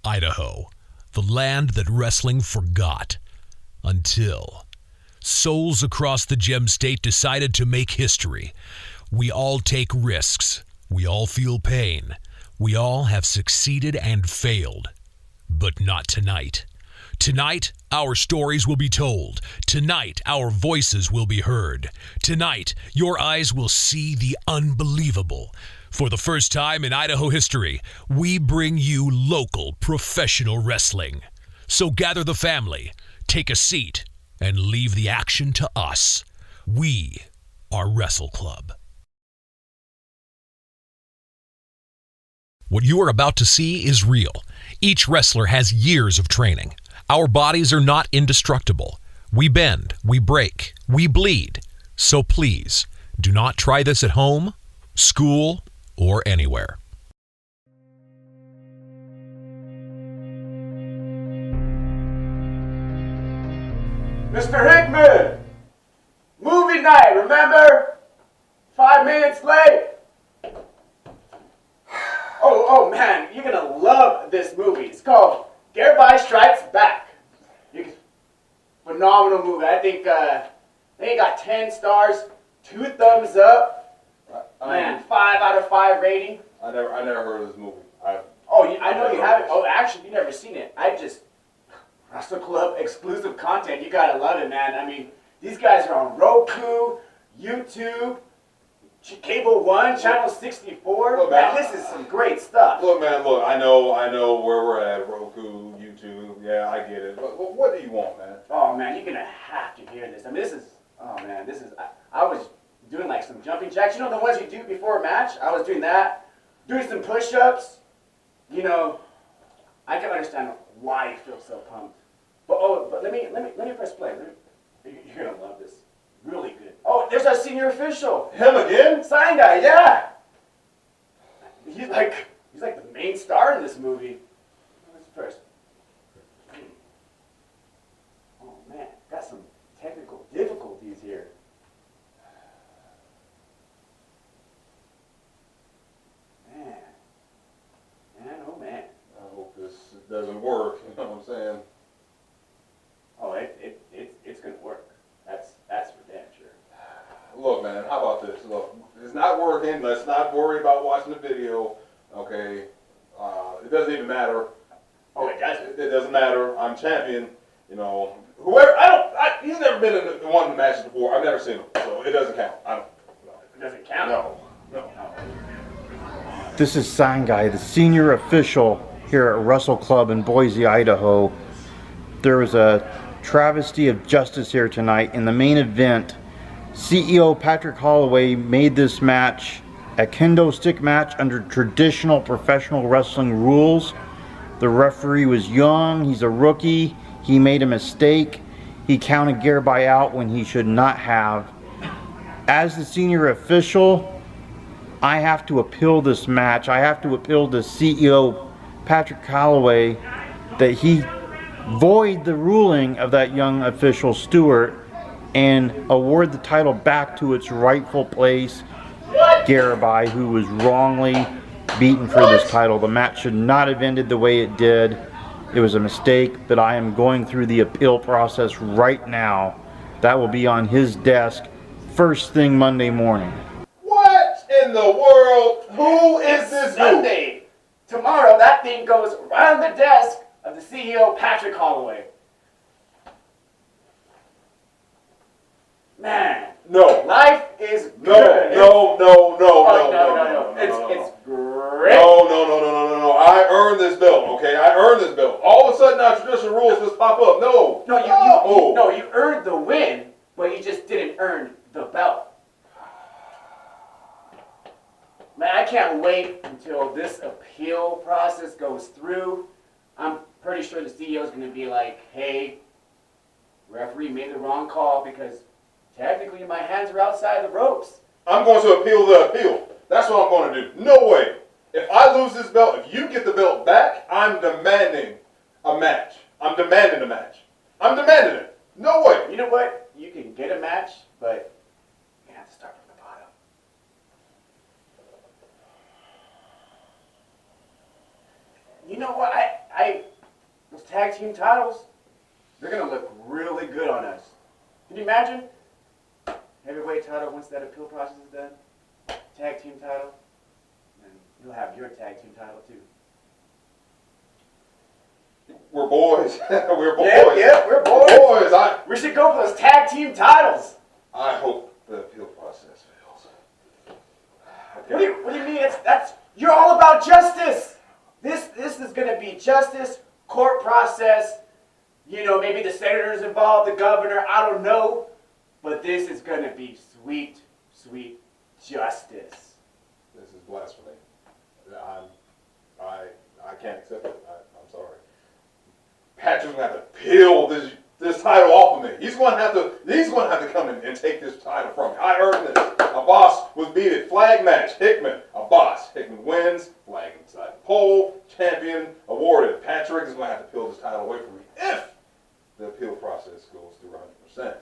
Idaho, the land that wrestling forgot. Until souls across the gem state decided to make history. We all take risks. We all feel pain. We all have succeeded and failed. But not tonight. Tonight, our stories will be told. Tonight, our voices will be heard. Tonight, your eyes will see the unbelievable. For the first time in Idaho history, we bring you local professional wrestling. So gather the family, take a seat, and leave the action to us. We are Wrestle Club. What you are about to see is real. Each wrestler has years of training. Our bodies are not indestructible. We bend, we break, we bleed. So please, do not try this at home, school, or anywhere. Mr. Hickman! Movie night, remember? 5 minutes late. Oh man, you're gonna love this movie. It's called Bryce Strikes Back. Phenomenal movie. I think it got 10 stars, 2 thumbs up. Man, 5 out of 5 rating. I never heard of this movie. I know you haven't. Oh, actually, you've never seen it. Wrestle Club exclusive content. You gotta love it, man. I mean, these guys are on Roku, YouTube, Cable One, Channel 64. Look, man, this is some great stuff. Look, man, I know where we're at. Roku, YouTube. Yeah, I get it. But what do you want, man? Oh man, you're gonna have to hear this. I mean, I was doing like some jumping jacks. You know the ones you do before a match? I was doing that, doing some push-ups. You know, I can understand why you feel so pumped. But let me press play. You're gonna love this. Really good. Oh, there's our senior official. Him again? Sign guy, yeah. He's like the main star in this movie. Let's first. Oh man, got some technical difficulties here. Oh man. I hope this doesn't work. You know what I'm saying? Oh, it's gonna work. That's for damn sure. Look, man, how about this? Look, it's not working. Let's not worry about watching the video. Okay, it doesn't even matter. Oh, it doesn't. It doesn't matter. I'm champion. You know, he's never been in one of the matches before. I've never seen him, so it doesn't count. It doesn't count. No. This is Sign Guy, the senior official here at Wrestle Club in Boise, Idaho. There was a travesty of justice here tonight. In the main event, CEO Patrick Holloway made this match a kendo stick match under traditional professional wrestling rules. The referee was young, he's a rookie, he made a mistake. He counted Gareby out when he should not have. As the senior official, I have to appeal this match. I have to appeal to CEO Patrick Holloway that he void the ruling of that young official Stewart and award the title back to its rightful place, Gareby, who was wrongly beaten for this title. The match should not have ended the way it did. It was a mistake, but I am going through the appeal process right now. That will be on his desk first thing Monday morning. What in the world? Who is this dude? Sunday. Tomorrow, that thing goes around the desk of the CEO, Patrick Holloway. Man. No. Life is good. No. It's great. No. I earned this belt, okay? I earned this belt. All of a sudden, now traditional rules just pop up. No. You earned the win, but you just didn't earn the belt. Man, I can't wait until this appeal process goes through. I'm pretty sure the CEO is going to be like, hey, referee made the wrong call because technically my hands are outside the ropes. I'm going to appeal the appeal. That's what I'm going to do. No way. If I lose this belt, if you get the belt back, I'm demanding a match. I'm demanding it. No way. You know what? You can get a match, but you have to start from the bottom. You know what? those tag team titles, they're gonna look really good on us. Can you imagine? Heavyweight title once that appeal process is done, tag team title, and you'll have your tag team title too. We're boys. We're boys. Yep, we're boys. We're boys. We should go for those tag team titles. I hope the appeal process fails. Okay. What do you mean? You're all about justice. This is going to be justice, court process. You know, maybe the senator's involved, the governor. I don't know, but this is going to be sweet, sweet justice. This is blasphemy. I can't accept it. I'm sorry. Patrick's gonna have to peel this title off of me. He's gonna have to come in and take this title from me. I earned this. A boss was beaten. Flag match. Hickman. A boss. Hickman wins. Flag inside the pole. Champion awarded. Patrick is gonna have to peel this title away from me if the appeal process goes through 100%.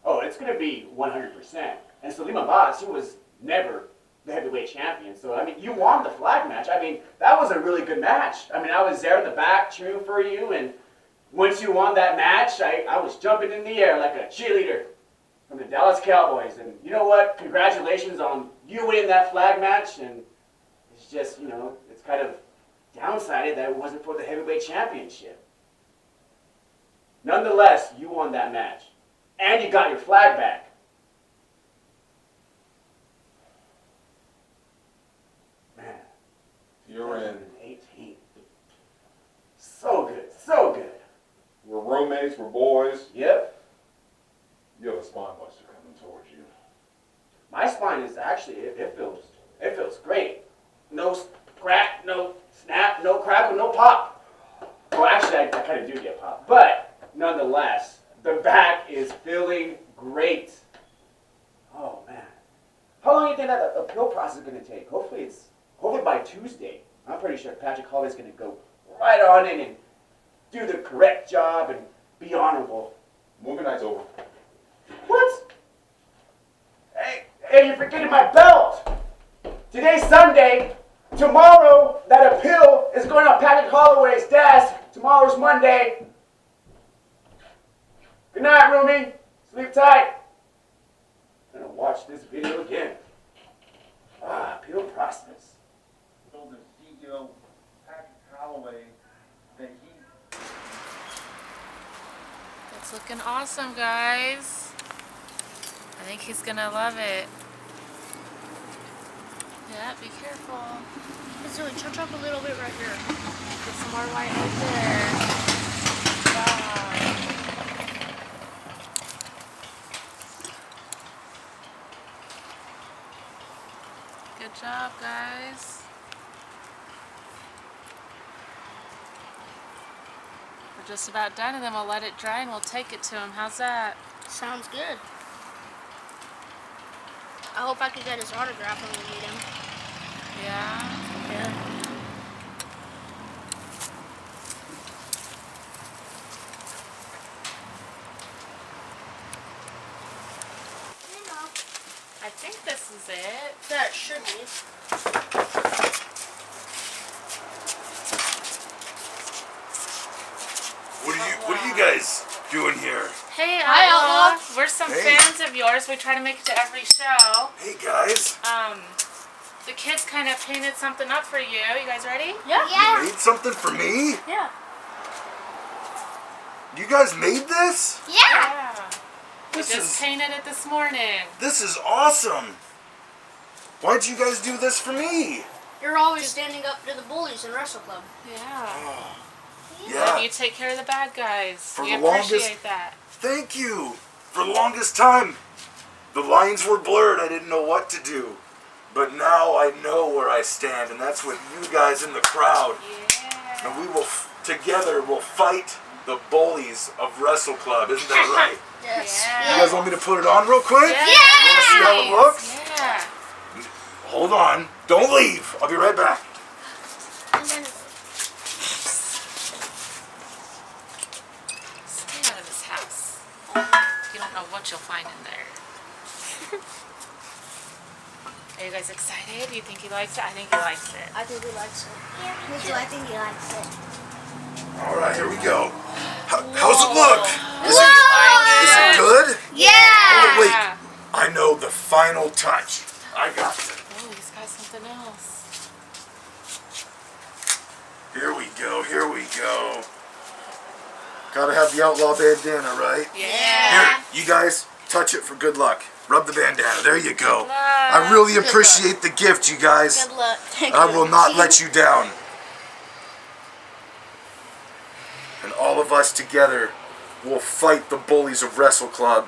Oh, it's going to be 100%. And Salima Boss, he was never the heavyweight champion. So, I mean, you won the flag match. I mean, that was a really good match. I mean, I was there in the back cheering for you, and once you won that match, I was jumping in the air like a cheerleader from the Dallas Cowboys. And you know what? Congratulations on you winning that flag match. And it's just, you know, it's kind of downsided that it wasn't for the heavyweight championship. Nonetheless, you won that match. And you got your flag back. Man. You're in. 18. So good. So good. We're roommates. We're boys. Yep. You have a spine buster coming towards you. My spine is actually, it feels great. No crack, no snap, no crackle, no pop. Well, actually, I kind of do get pop. But nonetheless, the back is feeling great. Oh, man. How long do you think that appeal process is going to take? Hopefully by Tuesday. I'm pretty sure Patrick Holly's going to go right on in and do the correct job and be honorable. Movie night's over. What? Hey, you're forgetting my belt. Today's Sunday. Tomorrow, that appeal is going on Patrick Holloway's desk. Tomorrow's Monday. Good night, roomie. Sleep tight. I'm going to watch this video again. Appeal process. Told the CEO, Patrick Holloway, that he... It's looking awesome, guys. I think he's gonna love it. Yeah, be careful. So touch up a little bit right here. Get some more white right there. Wow. Good job, guys. We're just about done, and then we'll let it dry and we'll take it to him. How's that? Sounds good. I hope I can get his autograph when we meet him. Yeah? Yeah. I think this is it. That should be. What are you guys doing here? Hey, Hi, Outlaw. Outlaw. We're some Hey. fans of yours. We try to make it to every show. Hey guys, The kids kind of painted something up for you. You guys ready? Yeah. you made something for me? Yeah. You guys made this? Yeah. Yeah. We This just is painted it this morning. this is awesome. Why'd you guys do this for me? You're always standing up to the bullies in Wrestle Club. Yeah. Yeah, You take care of the bad guys. For We the longest- appreciate that. thank you. For the longest time, the lines were blurred. I didn't know what to do. But now I know where I stand, and that's with you guys in the crowd. Yeah. And we will, together, we'll fight the bullies of Wrestle Club. Isn't that right? Yes. Yeah. You guys want me to put it on real quick? Yeah. You want to see how it looks? Yeah. Hold on. Don't leave. I'll be right back. And then Stay out of this house. You don't know what you'll find in there. Are you guys excited? Do you think he likes it? I think he likes it. I think he likes it. Yeah, me too. I think he likes it. here we go. How's it look? Is it good? Yeah. Oh, wait. I know the final touch. I got it. Oh, he's got something else. Here we go. Gotta have the Outlaw bandana, right? Yeah. Here, you guys, touch it for good luck. Rub the bandana. There you go. I really appreciate the gift, you guys. Good luck. I will not let you down. And all of us together will fight the bullies of Wrestle Club.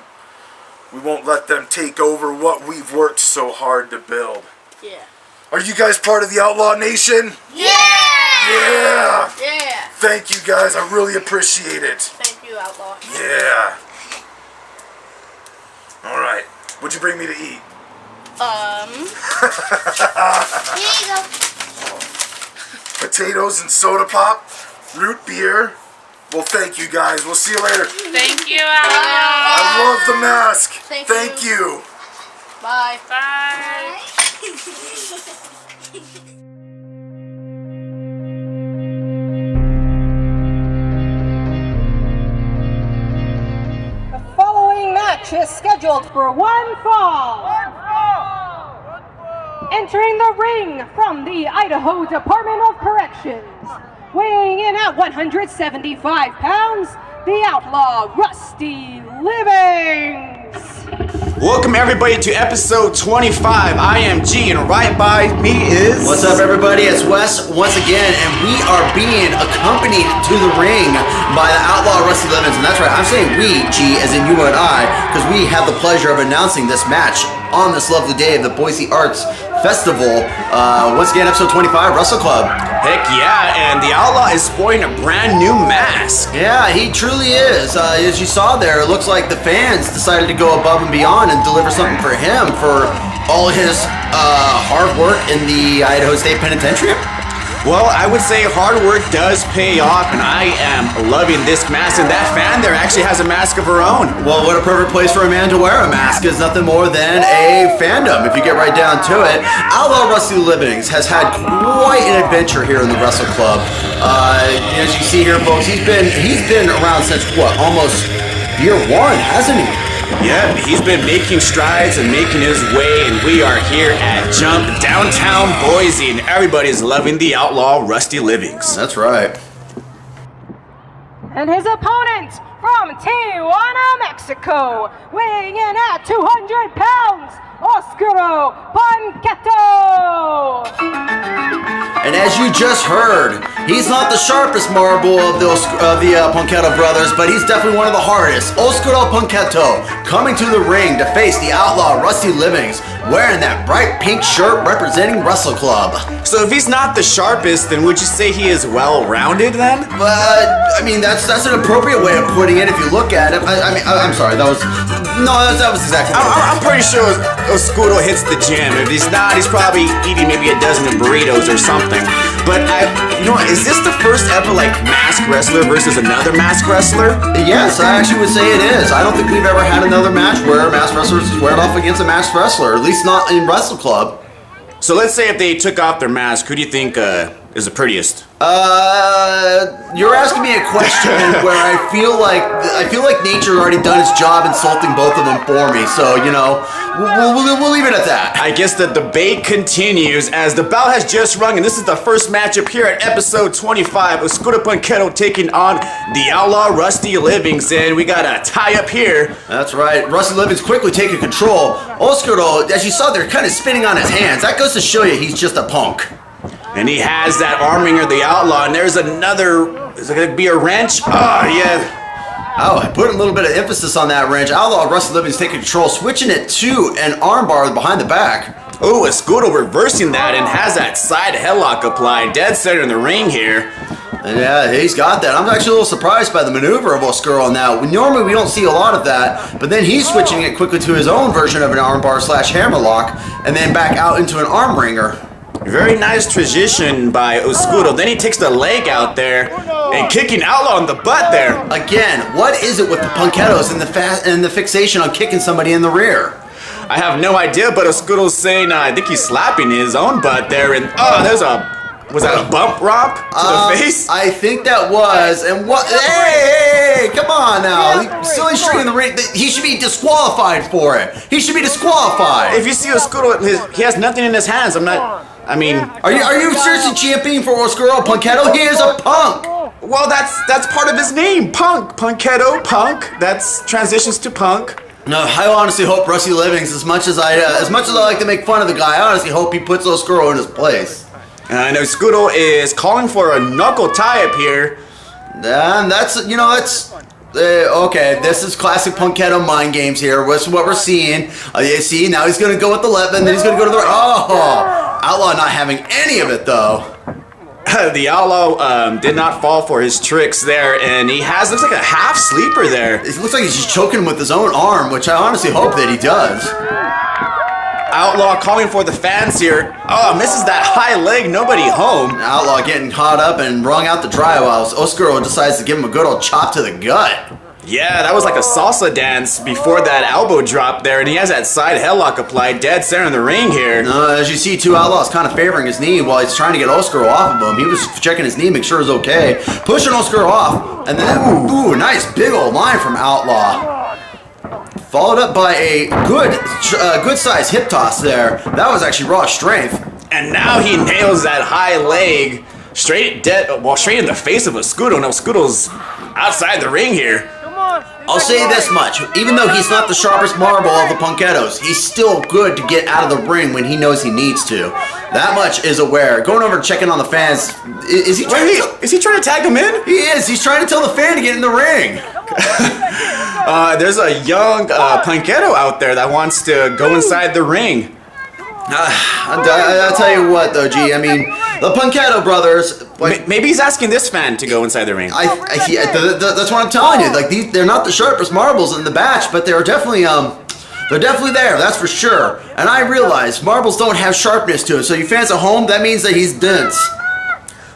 We won't let them take over what we've worked so hard to build. Yeah. Are you guys part of the Outlaw Nation? Yeah. Yeah! Yeah. Thank you guys, I really appreciate it. Thank you, Outlaw. Yeah. Alright, what'd you bring me to eat? Here you go. Potatoes and soda pop, root beer. Well, thank you guys. We'll see you later. Thank you, Outlaw. I love the mask. Thank you. Bye. Bye. The following match is scheduled for one fall. Entering the ring from the Idaho Department of Corrections, weighing in at 175 pounds, the Outlaw Rusty Livings. Welcome everybody to episode 25. I am G, and right by me is... What's up everybody, it's Wes once again, and we are being accompanied to the ring by the Outlaw Rusty Livings, and that's right, I'm saying we, G, as in you and I, because we have the pleasure of announcing this match on this lovely day of the Boise Arts Festival. Once again, episode 25, Wrestle Club. Heck yeah, and the Outlaw is sporting a brand new mask. Yeah, he truly is. As you saw there, it looks like the fans decided to go above and beyond and deliver something for him for all his hard work in the Idaho State Penitentiary. Well, I would say hard work does pay off, and I am loving this mask, and that fan there actually has a mask of her own. Well, what a perfect place for a man to wear a mask is nothing more than a fandom, if you get right down to it. Outlaw Rusty Livings has had quite an adventure here in the Wrestle Club. As you see here, folks, he's been around since, what, almost year one, hasn't he? Yeah, he's been making strides and making his way, and we are here at Jump, downtown Boise, and everybody's loving the Outlaw Rusty Livings. That's right. And his opponent from Tijuana, Mexico, weighing in at 200 pounds, Oscuro Punketo. And as you just heard, he's not the sharpest marble of the Punketo brothers, but he's definitely one of the hardest. Oscuro Punketo coming to the ring to face the Outlaw Rusty Livings, wearing that bright pink shirt representing Wrestle Club. So if he's not the sharpest, then would you say he is well-rounded then? I mean, that's an appropriate way of putting it if you look at it. I'm sorry, that was exactly right. I'm pretty sure Oscuro hits the gym. If he's not, he's probably eating maybe a dozen of burritos or something. But is this the first ever masked wrestler versus another masked wrestler? Yes, I actually would say it is. I don't think we've ever had another match where a masked wrestler is squared off against a masked wrestler, at least not in Wrestle Club. So let's say if they took off their mask, who do you think is the prettiest? You're asking me a question where I feel like nature already done its job insulting both of them for me. So we'll leave it at that. I guess the debate continues as the bell has just rung, and this is the first matchup here at episode 25. Oscuro Punketo taking on the Outlaw Rusty Livings, and we got a tie up here. That's right. Rusty Livings quickly taking control. Oscuro, as you saw there, kind of spinning on his hands. That goes to show you he's just a punk. And he has that arm wringer, the Outlaw, and there's another, is it going to be a wrench? Oh, yeah. Oh, I put a little bit of emphasis on that wrench. Outlaw Rusty Livings taking control, switching it to an armbar behind the back. Oh, Oscuro reversing that and has that side headlock applied, dead center in the ring here. Yeah, he's got that. I'm actually a little surprised by the maneuver of Oscuro on that. Normally we don't see a lot of that, but then he's switching it quickly to his own version of an armbar / hammerlock, and then back out into an arm wringer. Very nice transition by Oscuro. Then he takes the leg out there and kicking Outlaw in the butt there. Again, what is it with the Punketos and the fixation on kicking somebody in the rear? I have no idea, but Oscuro's saying I think he's slapping his own butt there, and there's a Was that a bump romp to the face? I think that was. And what? Hey, come on now. Silly string in the ring. He should be disqualified for it. He should be disqualified. If you see Oscuro, he has nothing in his hands. I mean, are you seriously championing for Oscuro Punketo? He is a punk. Well, that's part of his name, Punk. Punketo, Punk. That's transitions to Punk. No, I honestly hope Rusty Livings, as much as I like to make fun of the guy, I honestly hope he puts Oscuro in his place. And Oscuro is calling for a knuckle tie-up here. And that's okay. This is classic Punketo mind games here. This is what we're seeing. You see, now he's gonna go with the left, and then he's gonna go to the right. Oh, Outlaw not having any of it though. The Outlaw did not fall for his tricks there, and looks like a half sleeper there. It looks like he's just choking him with his own arm, which I honestly hope that he does. Outlaw calling for the fans here. Oh, misses that high leg, nobody home. Outlaw getting caught up and wrung out the dry while Oscuro decides to give him a good old chop to the gut. Yeah, that was like a salsa dance before that elbow drop there, and he has that side headlock applied dead center in the ring here. As you see, two Outlaws kind of favoring his knee while he's trying to get Oscuro off of him. He was checking his knee, make sure it's okay. Pushing Oscuro off, and then, ooh, nice big old line from Outlaw. Followed up by a good size hip toss there. That was actually raw strength. And now he nails that high leg straight in the face of Oscuro. Now Oscuro's outside the ring here. I'll say this much, even though he's not the sharpest marble of the Punketos, he's still good to get out of the ring when he knows he needs to. That much is aware. Going over and checking on the fans, is he trying to tag him in? He is. He's trying to tell the fan to get in the ring. There's a young Punketo out there that wants to go inside the ring. I'll tell you what, though, G. I mean, the Punketo brothers. Maybe he's asking this fan to go inside the ring. That's what I'm telling you. Like they're not the sharpest marbles in the batch, but they're definitely there. That's for sure. And I realize marbles don't have sharpness to it. So you fans at home, that means that he's dense.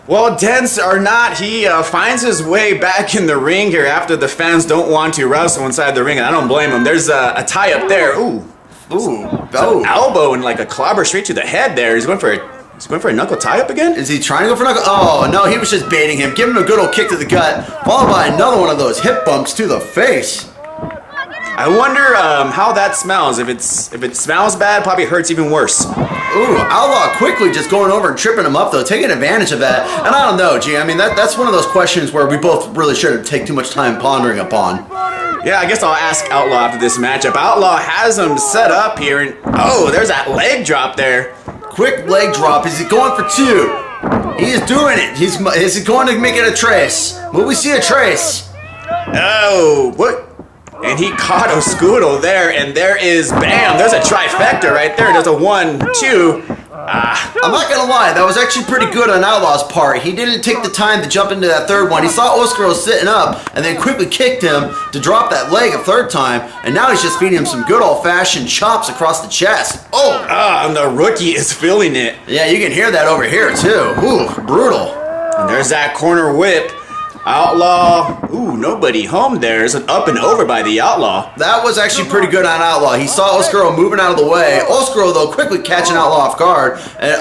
Well, dense or not, he finds his way back in the ring here after the fans don't want to wrestle inside the ring, and I don't blame him. There's a tie up there. Ooh. An elbow and like a clobber straight to the head there. He's going for a knuckle tie-up again? Is he trying to go for a knuckle? Oh, no, he was just baiting him. Give him a good old kick to the gut, followed by another one of those hip bumps to the face. I wonder how that smells. If it smells bad, probably hurts even worse. Ooh, Outlaw quickly just going over and tripping him up, though, taking advantage of that. And I don't know, G, I mean, that's one of those questions where we both really shouldn't take too much time pondering upon. Yeah, I guess I'll ask Outlaw after this matchup. Outlaw has him set up here, and oh, there's that leg drop there. Quick leg drop. Is he going for two? He is doing it. Is he going to make it a trace? Will we see a trace? Oh, what? And he caught Oscuro there, and there is, bam, there's a trifecta right there. There's a 1, 2. I'm not gonna lie, that was actually pretty good on Outlaw's part. He didn't take the time to jump into that third one. He saw Oscuro sitting up and then quickly kicked him to drop that leg a third time, and now he's just feeding him some good old-fashioned chops across the chest. Oh! And the rookie is feeling it. Yeah, you can hear that over here too. Ooh, brutal. And there's that corner whip. Outlaw, ooh, nobody home there. It's an up and over by the Outlaw. That was actually pretty good on Outlaw. He saw Oscuro moving out of the way. Oscuro, though, quickly catching Outlaw off guard. And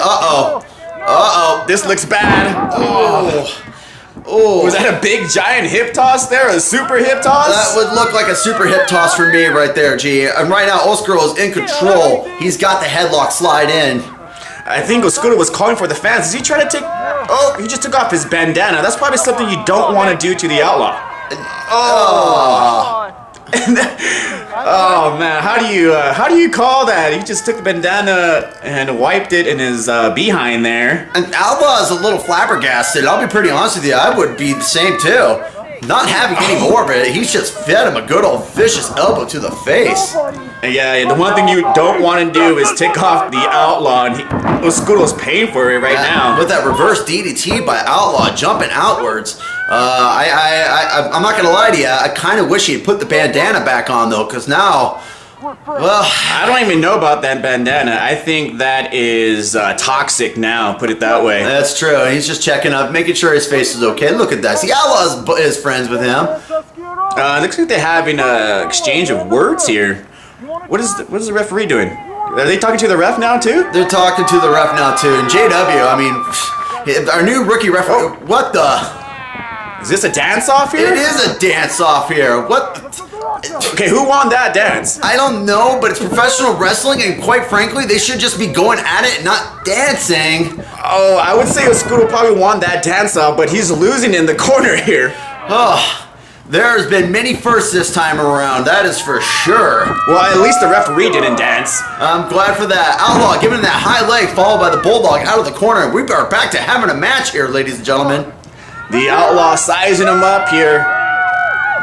this looks bad. Oh. Was that a big giant hip toss there? A super hip toss? That would look like a super hip toss for me right there, G. And right now, Oscuro is in control. He's got the headlock slide in. I think Oscuro was calling for the fans. Is he trying to take... Oh, he just took off his bandana. That's probably something you don't want to do to the Outlaw. Oh man, how do you call that? He just took the bandana and wiped it in his behind there. And Outlaw is a little flabbergasted. I'll be pretty honest with you. I would be the same too. Not having any more of it, he's just fed him a good old vicious elbow to the face. Yeah, the one thing you don't want to do is take off the Outlaw, and Oscuro's paying for it right now. With that reverse DDT by Outlaw jumping outwards. I'm not gonna lie to you, I kind of wish he'd put the bandana back on though, because now, well, I don't even know about that bandana. I think that is toxic now, put it that way. That's true. He's just checking up, making sure his face is okay. Look at that. See, Outlaw is friends with him. Looks like they're having an exchange of words here. What is the referee doing? Are they talking to the ref now too? They're talking to the ref now too. And JW, I mean, Our new rookie referee. What the? Is this a dance-off here? It is a dance-off here. What? Okay, who won that dance? I don't know, but it's professional wrestling, and quite frankly, they should just be going at it and not dancing. Oh, I would say Oscuro probably won that dance-off, but he's losing in the corner here. Oh, there's been many firsts this time around, that is for sure. Well, at least the referee didn't dance. I'm glad for that. Outlaw giving that high leg followed by the Bulldog out of the corner, and we are back to having a match here, ladies and gentlemen. The Outlaw sizing him up here.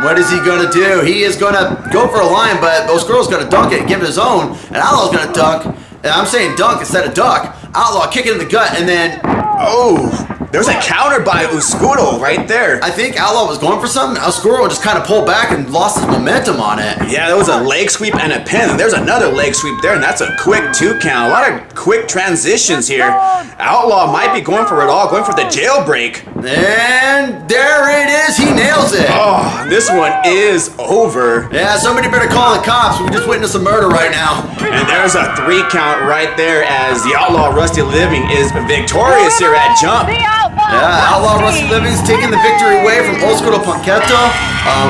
What is he going to do? He is going to go for a line, but Oscuro's going to dunk it and give it his own, and Outlaw's going to dunk. And I'm saying dunk instead of duck. Outlaw kicking in the gut, and then... Oh, there's a counter by Oscuro right there. I think Outlaw was going for something. Oscuro just kind of pulled back and lost his momentum on it. Yeah, there was a leg sweep and a pin. There's another leg sweep there, and that's a quick 2 count. A lot of quick transitions here. Outlaw might be going for it all, going for the jailbreak. And there it is. He nails it. Oh, this one is over. Yeah, somebody better call the cops. We just witnessed a murder right now. And there's a 3 count right there as the Outlaw Rusty Living is victorious here at Jump. Yeah, Outlaw Rusty Living's taking the victory away from Oscuro Punketo.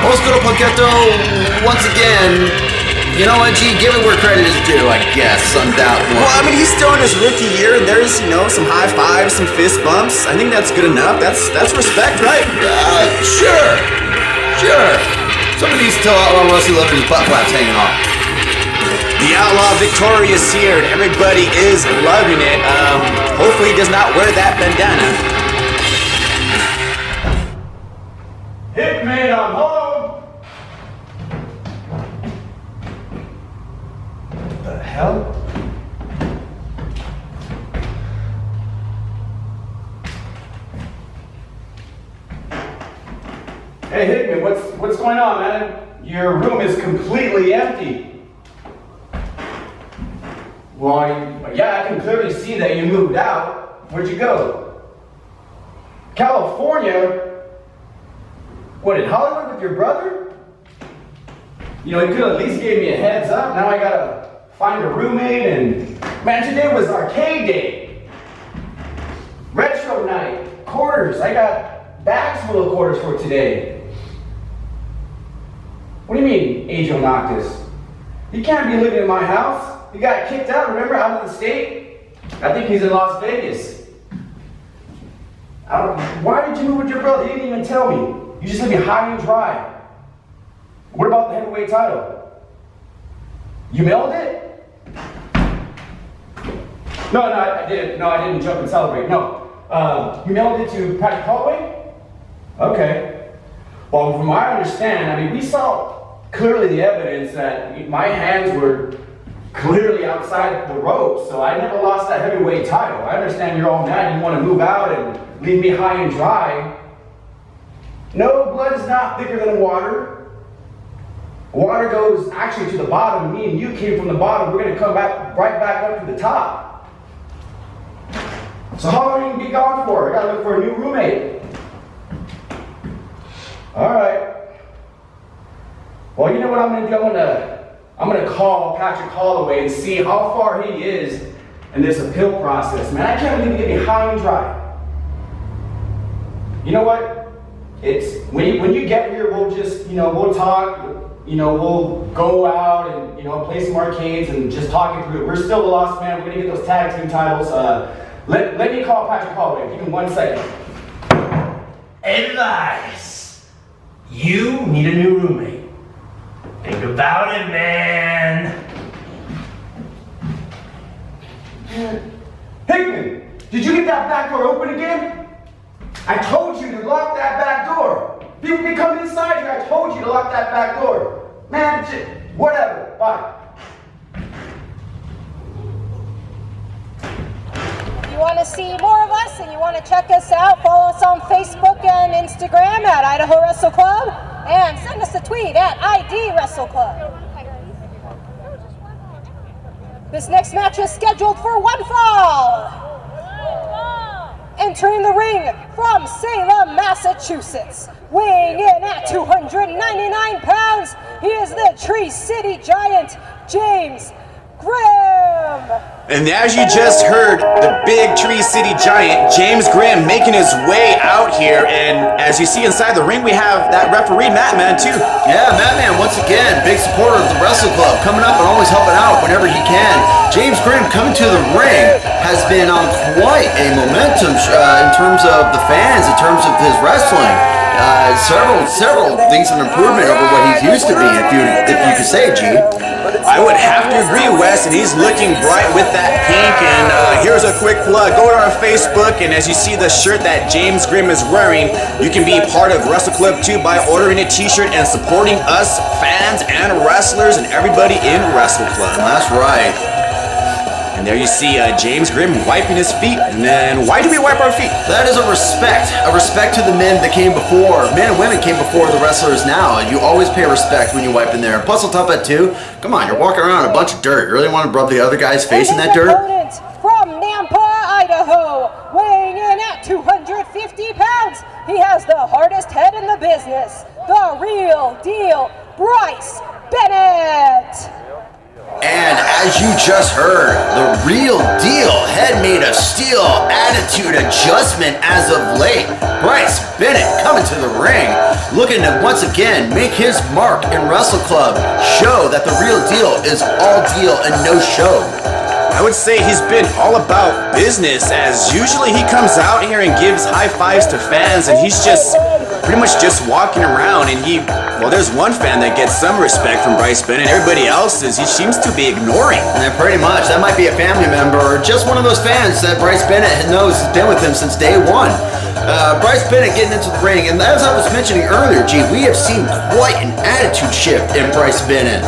Oscuro Punketo, once again, you know what, G, give it where credit is due, I guess, on that one. Well, I mean, he's still in his rookie year, and there's, you know, some high fives, some fist bumps. I think that's good enough. That's respect, right? Sure. Some of these still Outlaw Rusty Living's butt flaps hanging off. The Outlaw victorious here, and everybody is loving it. Hopefully he does not wear that bandana. Hitman, I'm home! What the hell? Hey Hitman, what's going on, man? Your room is completely empty. Well, yeah, I can clearly see that you moved out. Where'd you go? California? What, in Hollywood with your brother? You know, he could at least gave me a heads up. Now I gotta find a roommate and... Man, today was arcade day. Retro night. Quarters. I got bags full of quarters for today. What do you mean, Agent Noctis? He can't be living in my house. He got kicked out, remember, out of the state? I think he's in Las Vegas. Why did you move with your brother? He didn't even tell me. You just leave me high and dry. What about the heavyweight title? You mailed it? No, I didn't. No, I didn't jump and celebrate. No. You mailed it to Patrick Holloway? Okay. Well, from what I understand, I mean, we saw clearly the evidence that my hands were clearly outside the ropes, so I never lost that heavyweight title. I understand you're all mad, you want to move out and leave me high and dry. No, blood is not thicker than water. Water goes actually to the bottom. Me and you came from the bottom. We're going to come back right back up to the top. So how long are you going to be gone for? I got to look for a new roommate. All right. Well, you know what I'm going to do? I'm going to call Patrick Holloway and see how far he is in this appeal process. Man, I can't believe he get me high and dry. You know what? It's when you get here, we'll just, we'll talk, we'll go out and, play some arcades and just talk it through. We're still the Lost Man. We're going to get those tag team titles. Let me call Patrick Holloway. Give me 1 second. Advice. You need a new roommate. Think about it, man. Hickman, did you get that back door open again? I told you to lock that back door. People can come inside here. I told you to lock that back door. Man, whatever. Bye. You want to see more of us and you want to check us out, follow us on Facebook and Instagram at Idaho Wrestle Club, and send us a tweet at ID Wrestle Club. This next match is scheduled for one fall. Entering the ring from Salem, Massachusetts, weighing in at 299 pounds, he is the Tree City Giant, James Grimm. And as you just heard, the big Tree City Giant, James Grimm, making his way out here. And as you see inside the ring, we have that referee, Madman, too. Yeah, Madman, once again, big supporter of the Wrestle Club, coming up and always helping out whenever he can. James Grimm coming to the ring has been on quite a momentum in terms of the fans, in terms of his wrestling. Several things of improvement over what he's used to being, if you could say, G. I would have to agree, Wes, and he's looking bright with that pink. And here's a quick plug. Go to our Facebook, and as you see the shirt that James Grimm is wearing, you can be part of Wrestle Club too by ordering a t-shirt and supporting us, fans and wrestlers and everybody in Wrestle Club. That's right. And there you see James Grimm wiping his feet. And then why do we wipe our feet? That is a respect to the men that came before. Men and women came before the wrestlers now. You always pay respect when you wipe in there. Plus on top of that too, come on, you're walking around in a bunch of dirt. You really want to rub the other guy's face in that dirt? Opponent from Nampa, Idaho, weighing in at 250 pounds. He has the hardest head in the business. The real deal, Bryce Bennett. And as you just heard, the real deal, head made of steel, attitude adjustment as of late. Bryce Bennett coming to the ring, looking to once again make his mark in Wrestle Club, show that the real deal is all deal and no show. I would say he's been all about business, as usually he comes out here and gives high fives to fans, and he's just pretty much just walking around, and there's one fan that gets some respect from Bryce Bennett. Everybody else he seems to be ignoring. And pretty much, that might be a family member or just one of those fans that Bryce Bennett knows has been with him since day one. Bryce Bennett getting into the ring, and as I was mentioning earlier, G, we have seen quite an attitude shift in Bryce Bennett.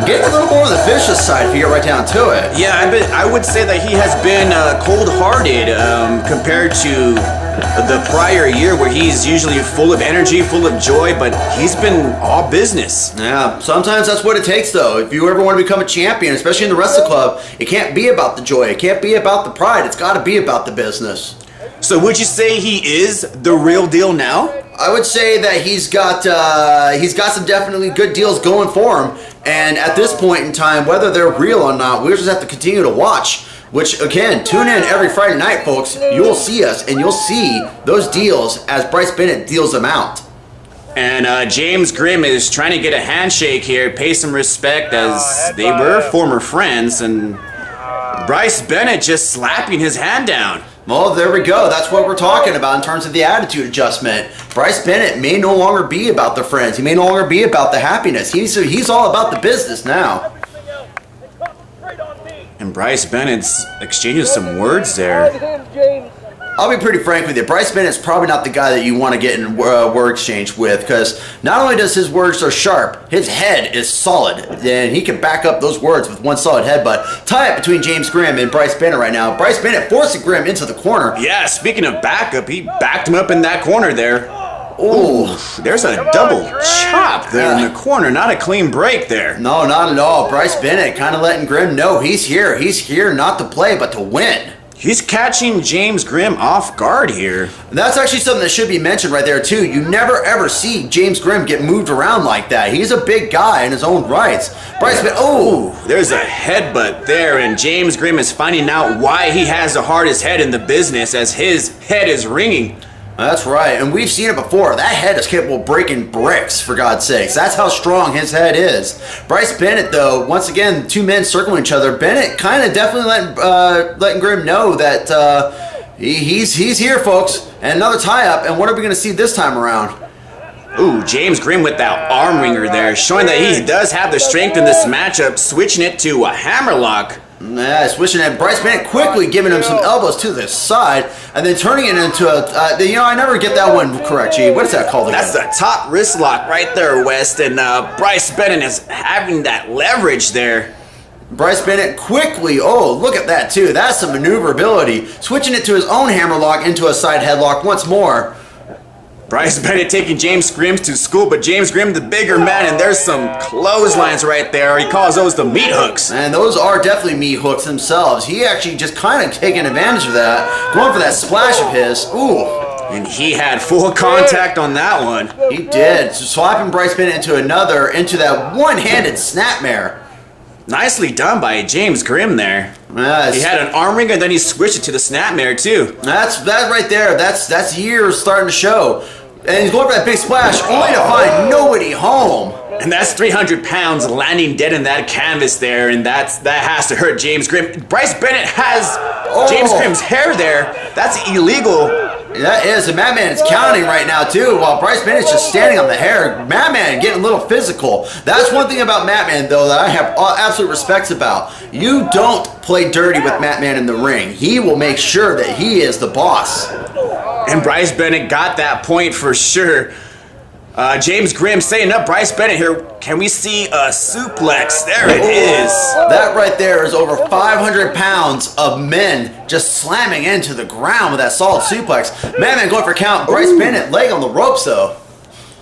Getting a little more on the vicious side if you get right down to it. Yeah, I would say that he has been cold-hearted compared to the prior year, where he's usually full of energy, full of joy, but he's been all business. Yeah, sometimes that's what it takes, though. If you ever want to become a champion, especially in the Wrestle Club, it can't be about the joy. It can't be about the pride. It's got to be about the business. So would you say he is the real deal now? I would say that he's got some definitely good deals going for him. And at this point in time, whether they're real or not, we'll just have to continue to watch. Which, again, tune in every Friday night, folks. You'll see us, and you'll see those deals as Bryce Bennett deals them out. And James Grimm is trying to get a handshake here, pay some respect, as they were former friends, and Bryce Bennett just slapping his hand down. Well, there we go. That's what we're talking about in terms of the attitude adjustment. Bryce Bennett may no longer be about the friends. He may no longer be about the happiness. He's all about the business now. And Bryce Bennett's exchanging some words there. I'll be pretty frank with you. Bryce Bennett's probably not the guy that you want to get in word exchange with, because not only does his words so sharp, his head is solid, and he can back up those words with one solid headbutt. Tie-up between James Grimm and Bryce Bennett right now. Bryce Bennett forcing Grimm into the corner. Yeah, speaking of backup, he backed him up in that corner there. Ooh, there's a double chop there in the corner. Not a clean break there. No, not at all. Bryce Bennett kind of letting Grimm know he's here. He's here not to play, but to win. He's catching James Grimm off guard here. And that's actually something that should be mentioned right there, too. You never, ever see James Grimm get moved around like that. He's a big guy in his own rights. Bryce Bennett, there's a headbutt there, and James Grimm is finding out why he has the hardest head in the business, as his head is ringing. That's right, and we've seen it before. That head is capable of breaking bricks, for God's sakes. That's how strong his head is. Bryce Bennett, though, once again, two men circling each other. Bennett kind of definitely letting Grimm know that he's here, folks. And another tie-up, and what are we going to see this time around? Ooh, James Grimm with that arm ringer there, showing that he does have the strength in this matchup, switching it to a hammerlock. Yeah, switching it. Bryce Bennett quickly giving him some elbows to the side, and then turning it into a, I never get that one correct, G. What is that called again? That's the top wrist lock right there, West, and Bryce Bennett is having that leverage there. Bryce Bennett quickly, look at that too. That's some maneuverability. Switching it to his own hammerlock into a side headlock once more. Bryce Bennett taking James Grimm to school, but James Grimm the bigger man, and there's some clotheslines right there. He calls those the meat hooks. And those are definitely meat hooks themselves. He actually just kind of taking advantage of that, going for that splash of his. Ooh. And he had full contact on that one. He did. So swapping Bryce Bennett into that one-handed snapmare. Nicely done by James Grimm there. Yes. He had an arm ring and then he switched it to the snapmare too. That right there. That's years starting to show. And he's going for that big splash, only to find nobody home. And that's 300 pounds landing dead in that canvas there, and that has to hurt James Grimm. Bryce Bennett has James Grimm's hair there. That's illegal. That is, and Madman is counting right now too, while Bryce Bennett's just standing on the hair. Madman getting a little physical. That's one thing about Madman though that I have absolute respect about. You don't play dirty with Madman in the ring. He will make sure that he is the boss. And Bryce Bennett got that point for sure. James Grimm setting up Bryce Bennett here. Can we see a suplex? There it is. That right there is over 500 pounds of men just slamming into the ground with that solid suplex. Madman going for a count. Bryce Bennett leg on the ropes though.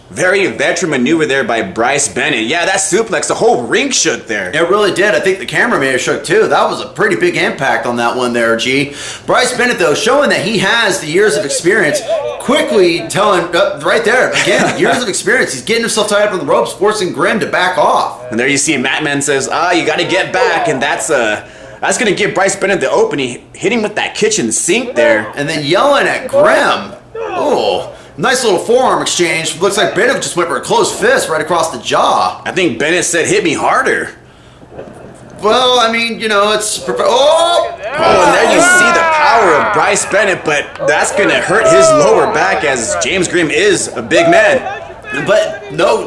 Very veteran maneuver there by Bryce Bennett. Yeah, that suplex, the whole ring shook there. It really did. I think the camera may have shook too. That was a pretty big impact on that one there, G. Bryce Bennett, though, showing that he has the years of experience, quickly telling, right there, again, years of experience. He's getting himself tied up on the ropes, forcing Grimm to back off. And there you see Madman says, you got to get back, and that's going to give Bryce Bennett the opening, hitting with that kitchen sink there. And then yelling at Grimm. Oh. Nice little forearm exchange. Looks like Bennett just went for a closed fist right across the jaw. I think Bennett said, hit me harder. Well, I mean, you know, it's... and there you see the power of Bryce Bennett, but that's going to hurt his lower back as James Grimm is a big man. But no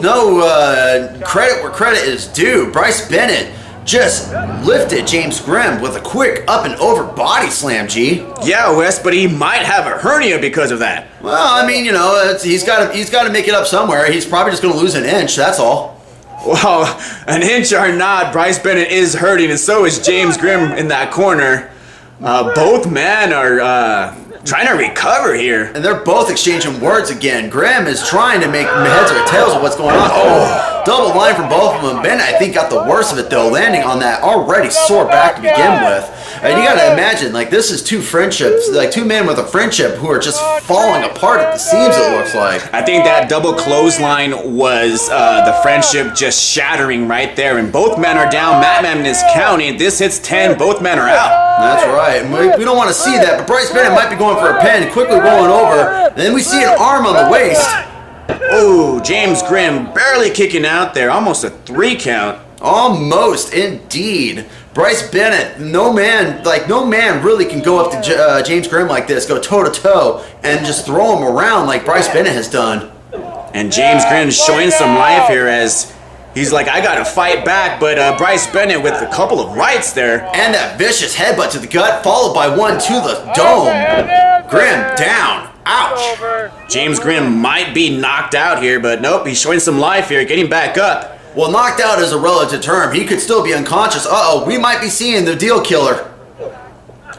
credit where credit is due. Bryce Bennett just lifted James Grimm with a quick up and over body slam, G. Yeah, Wes, but he might have a hernia because of that. Well, I mean, you know, he's got to make it up somewhere. He's probably just going to lose an inch, that's all. Well, an inch or not, Bryce Bennett is hurting, and so is James Grimm in that corner. Both men are trying to recover here. And they're both exchanging words again. Grimm is trying to make heads or tails of what's going on. Oh, double line from both of them. Bennett, I think, got the worst of it, though, landing on that already sore back to begin with. And you got to imagine, like, this is two friendships, like two men with a friendship who are just falling apart at the seams, it looks like. I think that double clothesline was the friendship just shattering right there. And both men are down. Madman is counting. This hits 10. Both men are out. That's right. We don't want to see that, but Bryce Bennett might be going for a pin, quickly rolling over. And then we see an arm on the waist. Oh, James Grimm barely kicking out there. Almost a 3 count. Almost, indeed. Bryce Bennett, no man really can go up to James Grimm like this, go toe to toe, and just throw him around like Bryce Bennett has done. And James Grimm showing some life here as he's like, I gotta fight back, but Bryce Bennett with a couple of rights there. And that vicious headbutt to the gut, followed by one to the dome. Grimm down. Ouch. James Grimm might be knocked out here, but nope, he's showing some life here, getting back up. Well, knocked out is a relative term. He could still be unconscious. Uh-oh, we might be seeing the deal killer.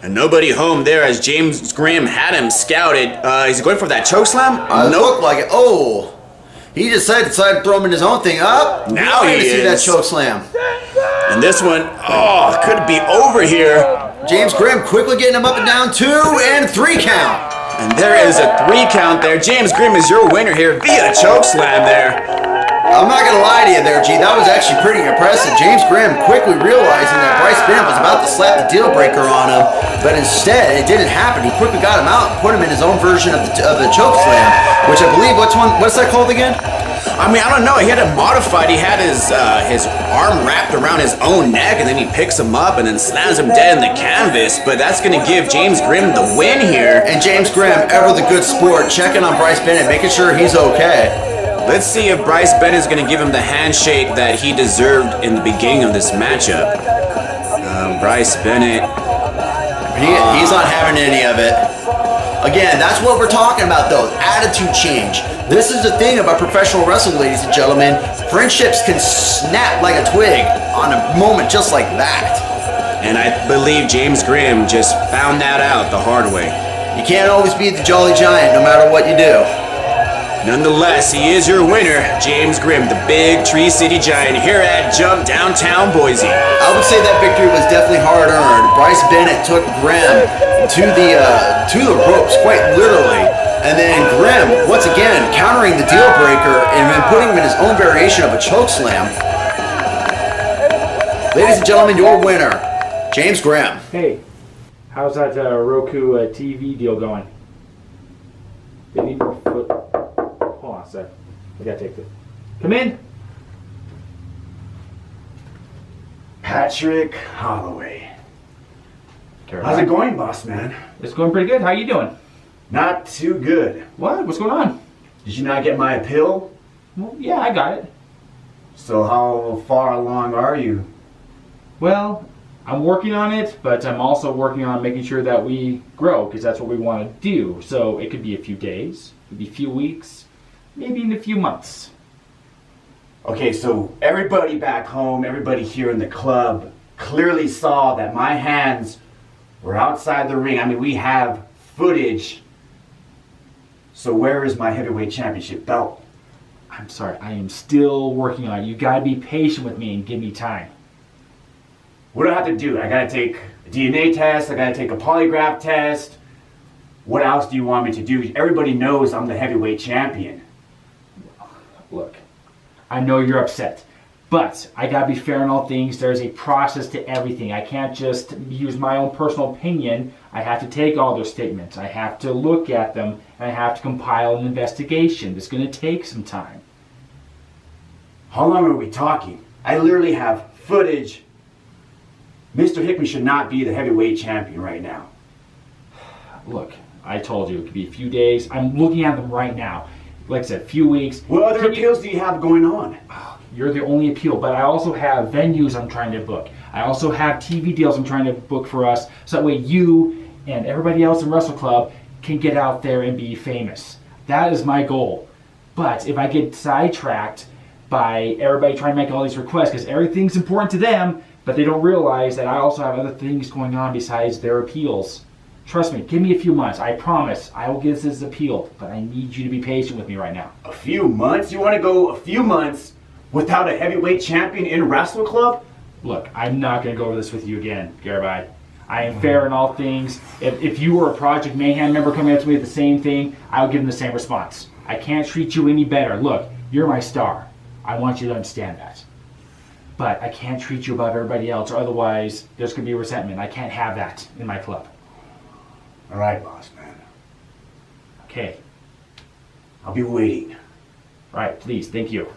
And nobody home there as James Grimm had him scouted. He's going for that chokeslam? Nope. Looked like it. Oh. He decided to throw him in his own thing up. Now he is. See that chokeslam. And this one, could be over here. James Grimm quickly getting him up and down. 2 and 3 count. And there is a 3 count there. James Grimm is your winner here via chokeslam there. I'm not going to lie to you there, G. That was actually pretty impressive. James Grimm quickly realizing that Bryce Bennett was about to slap the deal breaker on him, but instead it didn't happen. He quickly got him out and put him in his own version of the choke slam, which I believe, what's that called again? I mean, I don't know. He had it modified. He had his arm wrapped around his own neck, and then he picks him up and then slams him dead in the canvas. But that's going to give James Grimm the win here. And James Grimm, ever the good sport, checking on Bryce Bennett, making sure he's okay. Let's see if Bryce Bennett is going to give him the handshake that he deserved in the beginning of this matchup. Bryce Bennett. He's not having any of it. Again, that's what we're talking about, though. Attitude change. This is the thing about professional wrestling, ladies and gentlemen. Friendships can snap like a twig on a moment just like that. And I believe James Grimm just found that out the hard way. You can't always be the Jolly Giant no matter what you do. Nonetheless, he is your winner, James Grimm, the big Tree City Giant here at Jump Downtown Boise. I would say that victory was definitely hard-earned. Bryce Bennett took Grimm to the ropes, quite literally. And then Grimm, once again, countering the deal breaker and then putting him in his own variation of a choke slam. Ladies and gentlemen, your winner, James Grimm. Hey, how's that Roku TV deal going? They need more foot. Hold on a sec. I gotta take this. Come in. Patrick Holloway. How's it going, boss man? It's going pretty good. How you doing? Not too good. What? What's going on? Did you not get my appeal? Well, yeah, I got it. So how far along are you? Well, I'm working on it, but I'm also working on making sure that we grow, because that's what we want to do. So it could be a few days, it could be a few weeks, maybe in a few months. Okay, so everybody back home, everybody here in the club clearly saw that my hands were outside the ring. I mean, we have footage. So where is my heavyweight championship belt? I'm sorry, I am still working on it. You gotta be patient with me and give me time. What do I have to do? I gotta take a DNA test, I gotta take a polygraph test. What else do you want me to do? Everybody knows I'm the heavyweight champion. Look, I know you're upset, but I gotta be fair in all things. There's a process to everything. I can't just use my own personal opinion. I have to take all their statements. I have to look at them, and I have to compile an investigation. It's gonna take some time. How long are we talking? I literally have footage. Mr. Hickman should not be the heavyweight champion right now. Look, I told you it could be a few days. I'm looking at them right now. Like I said, a few weeks. What other appeals do you have going on? You're the only appeal, but I also have venues I'm trying to book. I also have TV deals I'm trying to book for us, so that way you and everybody else in Wrestle Club can get out there and be famous. That is my goal. But if I get sidetracked by everybody trying to make all these requests, because everything's important to them, but they don't realize that I also have other things going on besides their appeals. Trust me, give me a few months. I promise I will get this appeal, but I need you to be patient with me right now. A few months? You want to go a few months without a heavyweight champion in Wrestle Club? Look, I'm not going to go over this with you again, Garibai. I am fair in all things. If you were a Project Mayhem member coming up to me with the same thing, I would give them the same response. I can't treat you any better. Look, you're my star. I want you to understand that. But I can't treat you above everybody else, or otherwise there's going to be resentment. I can't have that in my club. All right, boss man. Okay. I'll be waiting. All right, please, thank you.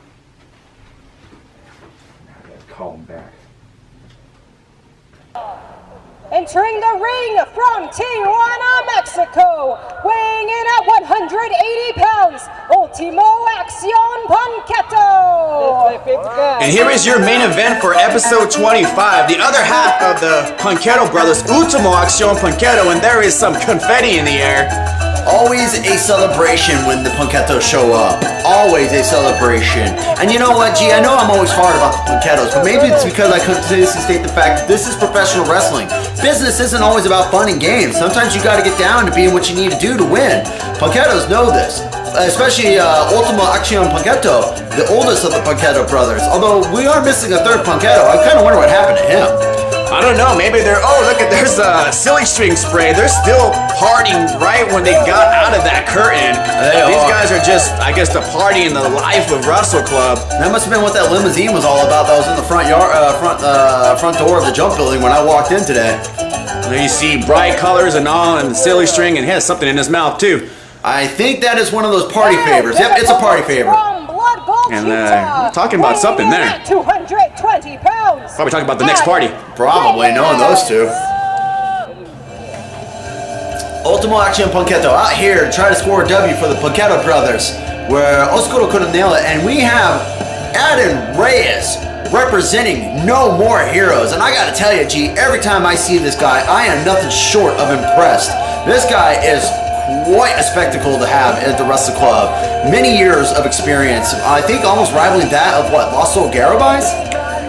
I gotta call him back. Entering the ring from Tijuana, Mexico, weighing in at 180 pounds, Ultimo Accion Punketo. And here is your main event for episode 25, the other half of the Punketo brothers, Ultimo Accion Punketo, and there is some confetti in the air. Always a celebration when the Punketos show up. Always a celebration. And you know what, G? I know I'm always hard about the Punketos, but maybe it's because I continuously state the fact that this is professional wrestling. Business isn't always about fun and games. Sometimes you gotta get down to being what you need to do to win. Punketos know this. Especially Ultimo Accion Punketo, the oldest of the Punketo brothers. Although we are missing a third Punketo, I kind of wonder what happened to him. I don't know, maybe they're, oh look at, there's a silly string spray. They're still partying right when they got out of that curtain. These guys are just, I guess, the party in the life of Wrestle Club. That must have been what that limousine was all about that was in the front door of the jump building when I walked in today. There you see bright colors and all, and the silly string, and he has something in his mouth too. I think that is one of those party favors. Yep, it's a party favor. And we're talking about something there. 220 pounds. Probably talking about the next party. Probably, knowing those two. Ultimo Accion Punketo out here to try to score a W for the Punketo brothers, where Oscuro couldn't nail it, and we have Adan Reyes representing No More Heroes. And I gotta tell you, G, every time I see this guy, I am nothing short of impressed. This guy is quite a spectacle to have at the Wrestle Club. Many years of experience. I think almost rivaling that of what, Los Garibais?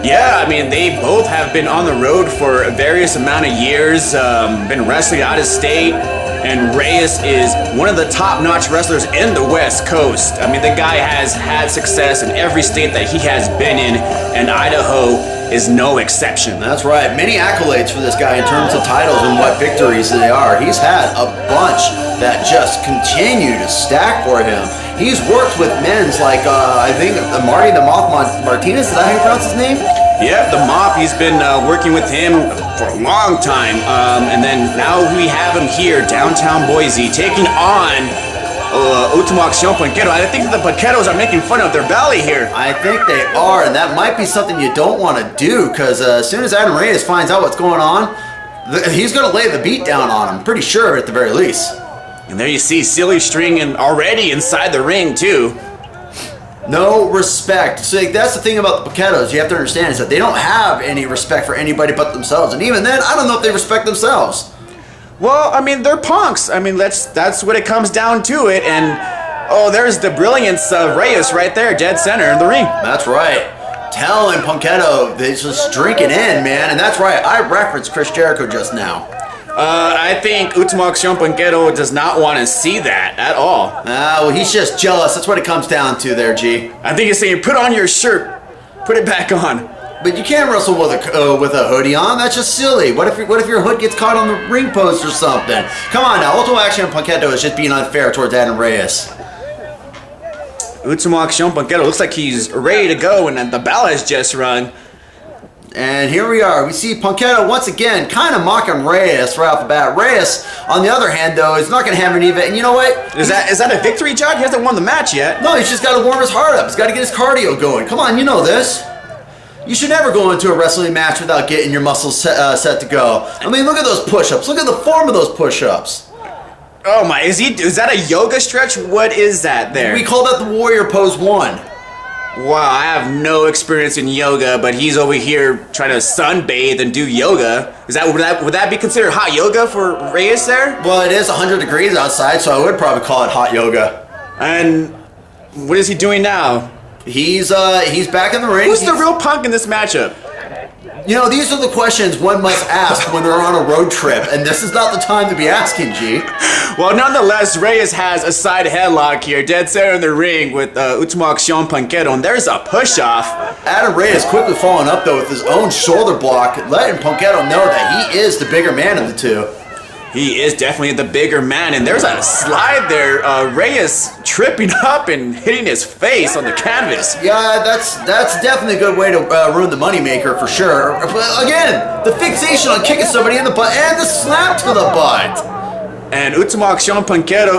Yeah, I mean, they both have been on the road for a various amount of years, been wrestling out of state, and Reyes is one of the top-notch wrestlers in the West Coast. I mean, the guy has had success in every state that he has been in, and Idaho is no exception. That's right. Many accolades for this guy in terms of titles and what victories they are. He's had a bunch that just continue to stack for him. He's worked with men's like, I think, Marty the Moth Martinez, is that how you pronounce his name? Yep, the Mop, he's been working with him for a long time. And then now we have him here, downtown Boise, taking on Ultimo, Accion, Punketo. I think that the Punketos are making fun of their belly here. I think they are, and that might be something you don't want to do, because as soon as Adan Reyes finds out what's going on, he's going to lay the beat down on him, pretty sure at the very least. And there you see Silly String already inside the ring, too. No respect. So that's the thing about the Punketos, you have to understand, is that they don't have any respect for anybody but themselves. And even then, I don't know if they respect themselves. Well, I mean, they're punks. I mean, that's what it comes down to it. And, oh, there's the brilliance of Reyes right there, dead center in the ring. That's right. Telling Punketo, they're just drinking in, man. And that's right, I referenced Chris Jericho just now. I think Ultimo, Accion, Punketo does not want to see that at all. Well, he's just jealous. That's what it comes down to there, G. I think he's saying, put on your shirt. Put it back on. But you can't wrestle with a hoodie on. That's just silly. What if your hood gets caught on the ring post or something? Come on now. Ultimo, Accion, Punketo is just being unfair towards Adan Reyes. Ultimo, Accion, Punketo looks like he's ready to go, and the bell has just run. And here we are. We see Punketo once again kind of mocking Reyes right off the bat. Reyes, on the other hand, though, is not going to have any of it. And you know what? Is that a victory, John? He hasn't won the match yet. No, he's just got to warm his heart up. He's got to get his cardio going. Come on, you know this. You should never go into a wrestling match without getting your muscles set to go. I mean, look at those push-ups. Look at the form of those push-ups. Oh my, is that a yoga stretch? What is that there? We call that the Warrior Pose 1. Wow, I have no experience in yoga, but he's over here trying to sunbathe and do yoga. Would that be considered hot yoga for Reyes there? Well, it is 100 degrees outside, so I would probably call it hot yoga. And what is he doing now? He's back in the ring. Who's the real punk in this matchup? You know, these are the questions one must ask when they're on a road trip, and this is not the time to be asking, G. Well, nonetheless, Reyes has a side headlock here, dead center in the ring with Ultimo, Accion, Punketo, and there's a push-off. Adan Reyes quickly following up, though, with his own shoulder block, letting Punketo know that he is the bigger man of the two. He is definitely the bigger man, and there's a slide there. Reyes tripping up and hitting his face on the canvas. Yeah, that's definitely a good way to ruin the moneymaker for sure. But again, the fixation on kicking somebody in the butt and the slap to the butt. And Ultimo, Accion, Punketo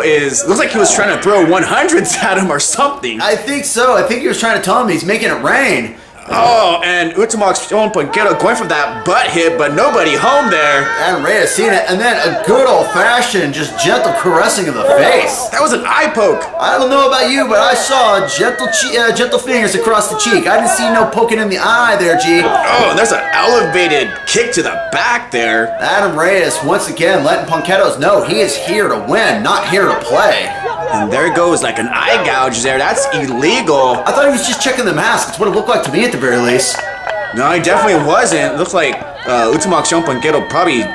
looks like he was trying to throw 100s at him or something. I think so. I think he was trying to tell him he's making it rain. Oh, and Ultimo, Accion, Punketo going for that butt hit, but nobody home there. And Reyes seeing it, and then a good old-fashioned, just gentle caressing of the face. That was an eye poke. I don't know about you, but I saw gentle fingers across the cheek. I didn't see no poking in the eye there, G. Oh, and there's an elevated kick to the back there. Adan Reyes, once again, letting Punketos know he is here to win, not here to play. And there goes like an eye gouge there. That's illegal. I thought he was just checking the mask. That's what it looked like to me at the very least. No, he definitely wasn't. It looks like Ultimo, Accion, Punketo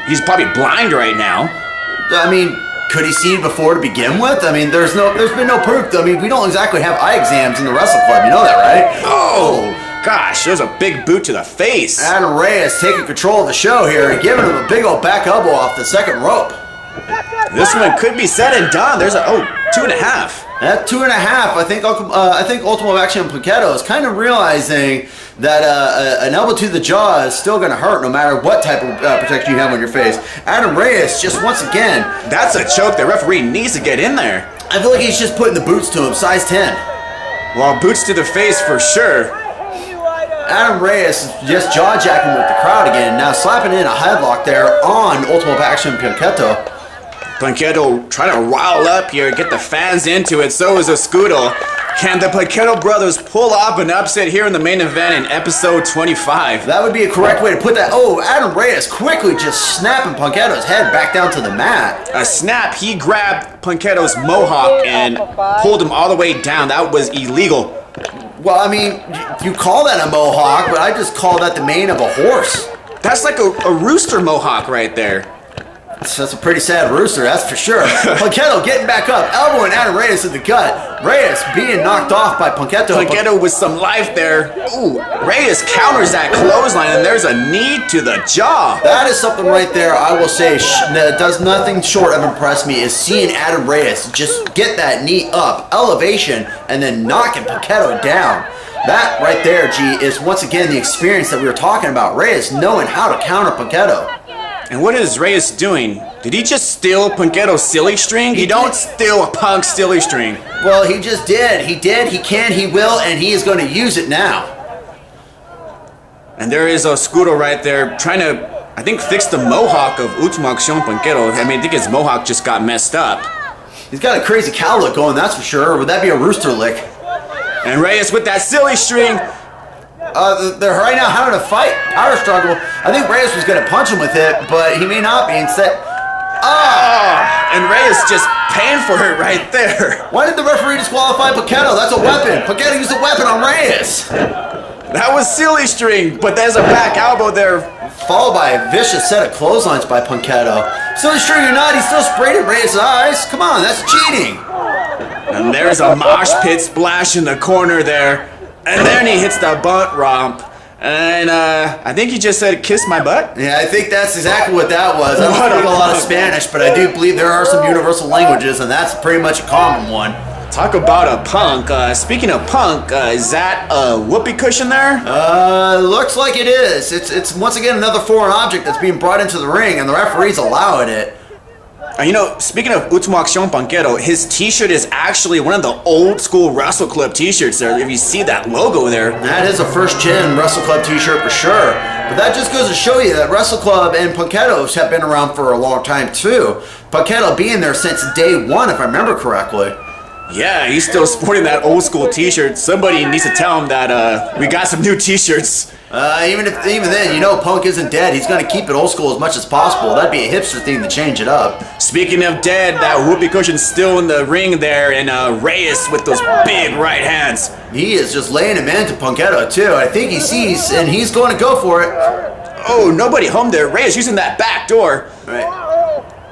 he's probably blind right now. I mean, could he see before to begin with? I mean, there's been no proof. I mean, we don't exactly have eye exams in the Wrestle Club. You know that, right? Oh, gosh, there's a big boot to the face. Adan Reyes taking control of the show here and giving him a big old back elbow off the second rope. This one could be said and done. There's 2.5. At 2.5, I think Ultimo, Accion, Punketo is kind of realizing that an elbow to the jaw is still going to hurt no matter what type of protection you have on your face. Adan Reyes just once again. That's a choke the referee needs to get in there. I feel like he's just putting the boots to him, size 10. Well, boots to the face for sure. Adan Reyes just jaw-jacking with the crowd again, now slapping in a headlock there on Ultimo, Accion, Punketo. Punketo trying to rile up here, get the fans into it. So is Oscuro. Can the Punketo brothers pull off an upset here in the main event in episode 25? That would be a correct way to put that. Oh, Adan Reyes quickly just snapping Punketo's head back down to the mat. A snap, he grabbed Punketo's mohawk and pulled him all the way down. That was illegal. Well, I mean, you call that a mohawk, but I just call that the mane of a horse. That's like a rooster mohawk right there. That's a pretty sad rooster, that's for sure. Punketo getting back up, elbowing Adam Reyes in the gut. Reyes being knocked off by Punketo. Punketo with some life there. Ooh, Reyes counters that clothesline, and there's a knee to the jaw. That is something right there, I will say, that does nothing short of impress me, is seeing Adam Reyes just get that knee up, elevation, and then knocking Punketo down. That right there, G, is once again the experience that we were talking about. Reyes knowing how to counter Punketo. And what is Reyes doing? Did he just steal Punketo's silly string? You don't steal a Punk's silly string. Well, he just did. He did, he can, he will, and he is going to use it now. And there is Oscuro right there trying to, I think, fix the mohawk of Ultimo Accion Punketo. I mean, I think his mohawk just got messed up. He's got a crazy cow look going, that's for sure. Or would that be a rooster lick? And Reyes with that silly string. They're right now having a fight, power struggle. I think Reyes was going to punch him with it, but he may not be. Instead, and Reyes just paying for it right there. Why did the referee disqualify Punketo? That's a weapon. Punketo used a weapon on Reyes. That was silly string, but there's a back elbow there. Followed by a vicious set of clotheslines by Punketo. Silly string or not, he still sprayed in Reyes' eyes. Come on, that's cheating. And there's a mosh pit splash in the corner there. And then he hits the butt romp. And I think he just said, "Kiss my butt." Yeah, I think that's exactly what that was. I don't speak a lot of Spanish, but I do believe there are some universal languages, and that's pretty much a common one. Talk about a Punk. Speaking of Punk, is that a whoopee cushion there? Looks like it is. It's once again another foreign object that's being brought into the ring, and the referee's allowing it. You know, speaking of Ultimo Accion Punketo, his t-shirt is actually one of the old school Wrestle Club t-shirts there. If you see that logo there. That is a first gen Wrestle Club t-shirt for sure. But that just goes to show you that Wrestle Club and Punketos have been around for a long time too. Punketo being there since day one, if I remember correctly. Yeah, he's still sporting that old school t-shirt. Somebody needs to tell him that we got some new t-shirts. Even then, you know Punk isn't dead. He's going to keep it old school as much as possible. That'd be a hipster thing to change it up. Speaking of dead, that whoopee cushion's still in the ring there, and Reyes with those big right hands. He is just laying him into Punketo too. I think he sees, and he's going to go for it. Oh, nobody home there. Reyes using that back door. Right.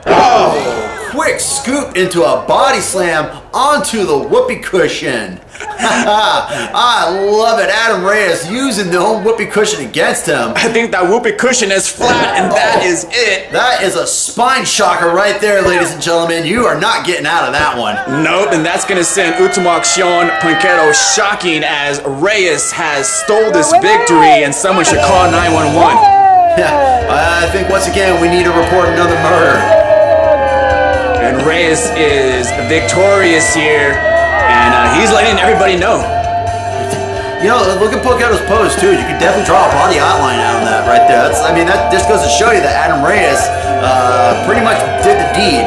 Oh, quick scoop into a body slam onto the whoopee cushion. I love it. Adam Reyes using the old whoopee cushion against him. I think that whoopee cushion is flat, and that is it. That is a spine shocker right there, ladies and gentlemen. You are not getting out of that one. Nope, and that's going to send Ultimo Accion Punketo shocking as Reyes has stole this victory, and someone should call 911. Yeah, I think once again we need to report another murder. And Reyes is victorious here, and he's letting everybody know. You know, look at Punketo's pose too. You can definitely draw a body outline out of that right there. That just goes to show you that Adam Reyes pretty much did the deed.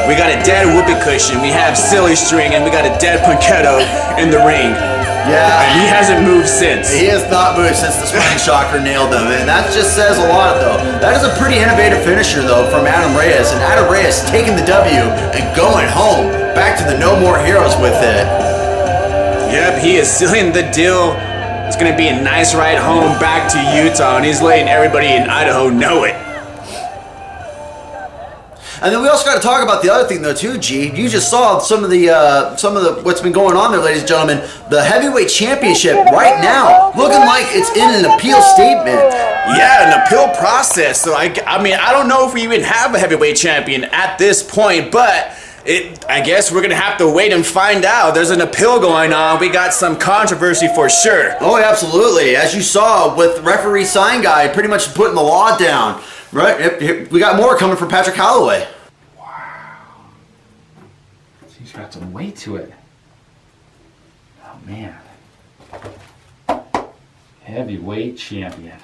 We got a dead whoopee cushion, we have silly string, and we got a dead Punketo in the ring. Yeah. And he hasn't moved since. He has not moved since the spine shocker nailed him, and that just says a lot, though. That is a pretty innovative finisher, though, from Adam Reyes, and Adam Reyes taking the W and going home, back to the No More Heroes with it. Yep, he is sealing the deal. It's going to be a nice ride home back to Utah, and he's letting everybody in Idaho know it. And then we also got to talk about the other thing, though, too, G. You just saw some of the what's been going on there, ladies and gentlemen. The heavyweight championship right now looking like it's in an appeal statement. Yeah, an appeal process. So I mean, I don't know if we even have a heavyweight champion at this point, but I guess we're gonna have to wait and find out. There's an appeal going on. We got some controversy for sure. Oh, absolutely. As you saw with referee sign guy pretty much putting the law down. Right, we got more coming from Patrick Holloway. Wow. He's got some weight to it. Oh, man. Heavyweight champion.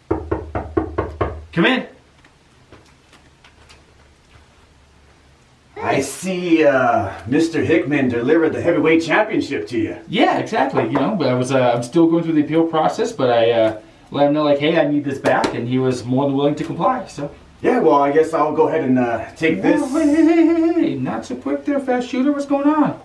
Come in. I see Mr. Hickman delivered the heavyweight championship to you. Yeah, exactly. You know, I'm still going through the appeal process, but I let him know, like, hey, I need this back, and he was more than willing to comply, so. Yeah, well, I guess I'll go ahead and take this. Oh, hey, not so quick there, fast shooter. What's going on?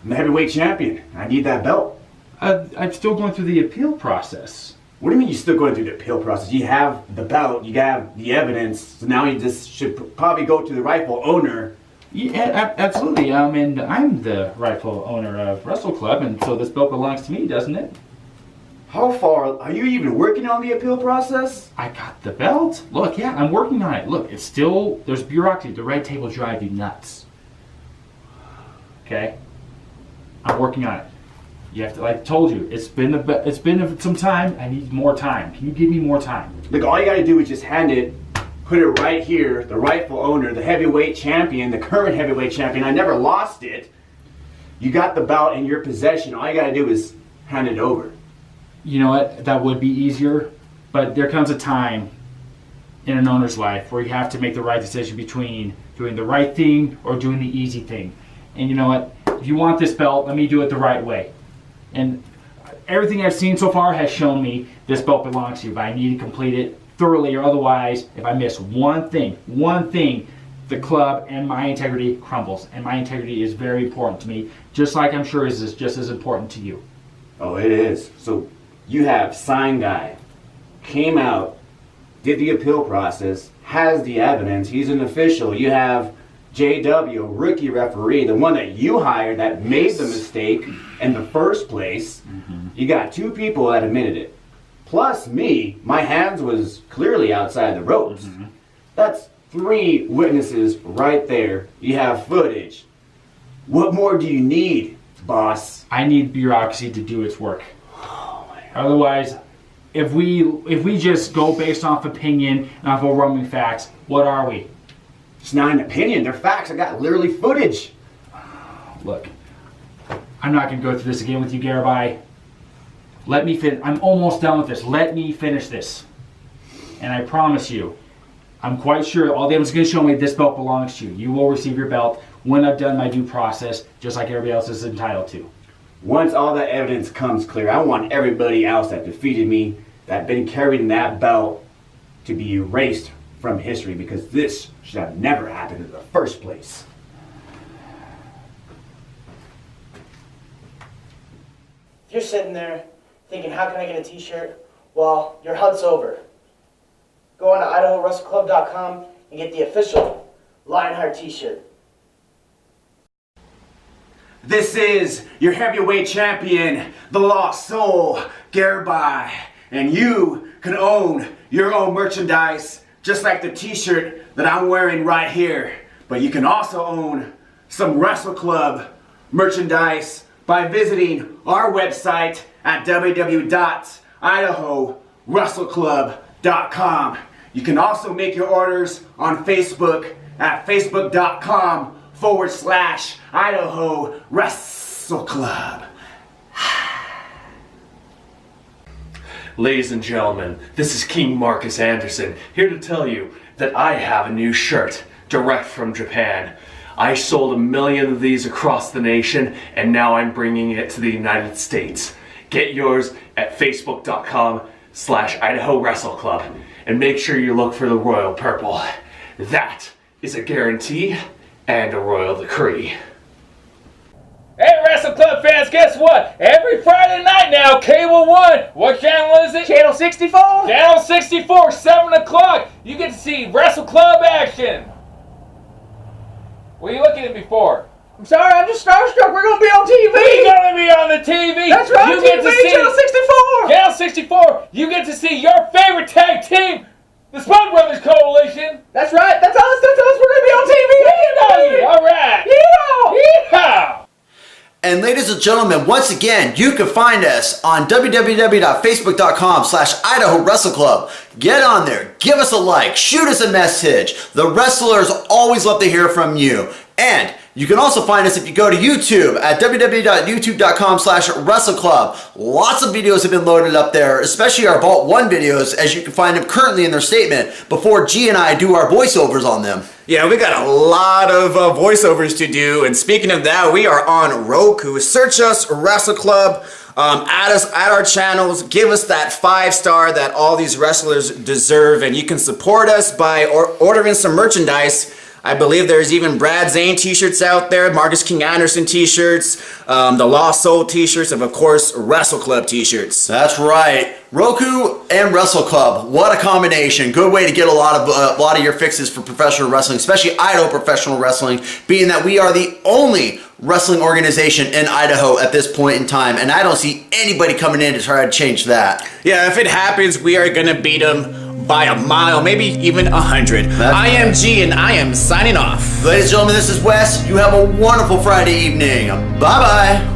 I'm the heavyweight champion. I need that belt. I'm still going through the appeal process. What do you mean you're still going through the appeal process? You have the belt, you have the evidence, so now you just should probably go to the rightful owner. Yeah, absolutely. And I'm the rightful owner of Wrestle Club, and so this belt belongs to me, doesn't it? How far are you even working on the appeal process? I got the belt. Look, yeah, I'm working on it. Look, it's still, there's bureaucracy. The red tape will drive you nuts. Okay? I'm working on it. You have to, like I told you, it's been some time. I need more time. Can you give me more time? Look, all you gotta do is just hand it, put it right here, the rightful owner, the heavyweight champion, the current heavyweight champion. I never lost it. You got the belt in your possession. All you gotta do is hand it over. You know what? That would be easier, but there comes a time in an owner's life where you have to make the right decision between doing the right thing or doing the easy thing. And you know what? If you want this belt, let me do it the right way. And everything I've seen so far has shown me this belt belongs to you, but I need to complete it thoroughly, or otherwise, if I miss one thing, the club and my integrity crumbles. And my integrity is very important to me, just like I'm sure is just as important to you. Oh, it is. So you have Sign Guy, came out, did the appeal process, has the evidence, he's an official. You have JW, rookie referee, the one that you hired that made the mistake in the first place. Mm-hmm. You got two people that admitted it. Plus me, my hands was clearly outside the ropes. Mm-hmm. That's 3 witnesses right there. You have footage. What more do you need, boss? I need bureaucracy to do its work. Otherwise, if we just go based off opinion and off overwhelming facts, what are we? It's not an opinion, they're facts. I got literally footage. Look, I'm not going to go through this again with you, Garabai. Let me finish. I'm almost done with this. Let me finish this. And I promise you, I'm quite sure all the evidence is going to show me this belt belongs to you. You will receive your belt when I've done my due process, just like everybody else is entitled to. Once all that evidence comes clear, I want everybody else that defeated me, that been carrying that belt, to be erased from history, because this should have never happened in the first place. If you're sitting there thinking, how can I get a t-shirt? Well, your hunt's over. Go on to IdahoWrestleClub.com and get the official Lionheart t-shirt. This is your heavyweight champion, the Lost Soul, Garabai, and you can own your own merchandise, just like the t-shirt that I'm wearing right here. But you can also own some Wrestle Club merchandise by visiting our website at www.IdahoWrestleClub.com. You can also make your orders on Facebook at facebook.com/Idaho Wrestle Club. Ladies and gentlemen, this is King Marcus Anderson, here to tell you that I have a new shirt, direct from Japan. I sold 1 million of these across the nation, and now I'm bringing it to the United States. Get yours at facebook.com/Idaho Wrestle Club, and make sure you look for the royal purple. That is a guarantee and a royal decree. Hey, Wrestle Club fans, guess what? Every Friday night now, Cable 1, what channel is it? Channel 64? Channel 64, 7 o'clock. You get to see Wrestle Club action. What are you looking at me for? I'm sorry, I'm just starstruck. We're going to be on TV. We're going to be on the TV. That's right, you TV, get to see Channel 64. Channel 64, you get to see your favorite tag team, the Spud Brothers Coalition. That's right, that's us. We're going to be on TV. All right. Yeah. And ladies and gentlemen, once again, you can find us on www.facebook.com/Idaho Wrestle Club. Get on there, give us a like, shoot us a message. The wrestlers always love to hear from you. And you can also find us if you go to YouTube at www.youtube.com/Wrestle Club. Lots of videos have been loaded up there, especially our Vault 1 videos, as you can find them currently in their statement before G and I do our voiceovers on them. Yeah, we got a lot of voiceovers to do, and speaking of that, we are on Roku. Search us, Wrestle Club, add us at our channels, give us that 5-star that all these wrestlers deserve, and you can support us by ordering some merchandise. I believe there's even Brad Zane t-shirts out there, Marcus King Anderson t-shirts, the Lost Soul t-shirts, and of course, Wrestle Club t-shirts. That's right. Roku and Wrestle Club. What a combination. Good way to get a lot of your fixes for professional wrestling, especially Idaho professional wrestling, being that we are the only wrestling organization in Idaho at this point in time, and I don't see anybody coming in to try to change that. Yeah, if it happens, we are gonna beat them by a mile, maybe even 100. I am G, and I am signing off. Ladies and gentlemen, this is Wes. You have a wonderful Friday evening. Bye-bye.